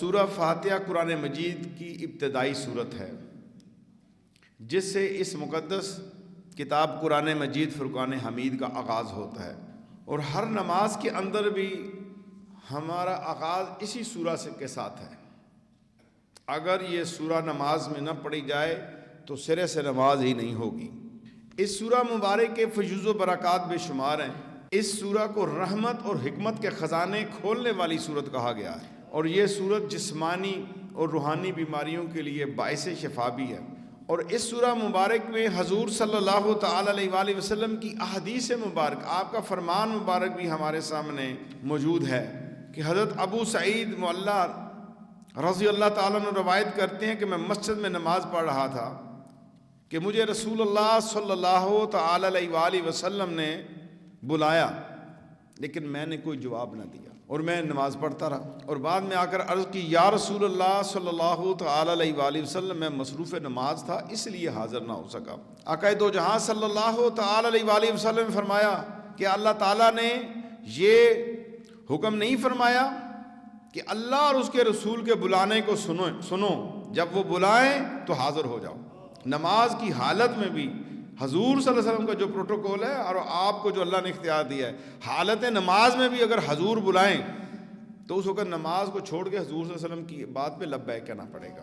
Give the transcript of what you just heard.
سورہ فاتحہ قرآن مجید کی ابتدائی صورت ہے جس سے اس مقدس کتاب قرآن مجید فرقان حمید کا آغاز ہوتا ہے، اور ہر نماز کے اندر بھی ہمارا آغاز اسی سورہ کے ساتھ ہے۔ اگر یہ سورہ نماز میں نہ پڑھی جائے تو سرے سے نماز ہی نہیں ہوگی۔ اس سورہ مبارک کے فیوز و برکات بے شمار ہیں۔ اس سورہ کو رحمت اور حکمت کے خزانے کھولنے والی سورت کہا گیا ہے، اور یہ سورت جسمانی اور روحانی بیماریوں کے لیے باعث شفا بھی ہے۔ اور اس سورہ مبارک میں حضور صلی اللہ تعالی علیہ وآلہ وسلم کی احادیث مبارک، آپ کا فرمان مبارک بھی ہمارے سامنے موجود ہے کہ حضرت ابو سعید معلّہ رضی اللہ تعالیٰ عنہ روایت کرتے ہیں کہ میں مسجد میں نماز پڑھ رہا تھا کہ مجھے رسول اللہ صلی اللہ تعالی علیہ وآلہ وسلم نے بلایا، لیکن میں نے کوئی جواب نہ دیا اور میں نماز پڑھتا رہا، اور بعد میں آ کر عرض کی یا رسول اللہ صلی اللہ تعالی علیہ وآلہ وسلم میں مصروف نماز تھا اس لیے حاضر نہ ہو سکا۔ آقا دو جہاں صلی اللہ تعالی علیہ وآلہ وسلم نے فرمایا کہ اللہ تعالیٰ نے یہ حکم نہیں فرمایا کہ اللہ اور اس کے رسول کے بلانے کو سنو، جب وہ بلائیں تو حاضر ہو جاؤ۔ نماز کی حالت میں بھی حضور صلی اللہ علیہ وسلم کا جو پروٹوکول ہے اور آپ کو جو اللہ نے اختیار دیا ہے، حالت نماز میں بھی اگر حضور بلائیں تو اس وقت نماز کو چھوڑ کے حضور صلی اللہ علیہ وسلم کی بات پہ لبیک کہنا پڑے گا۔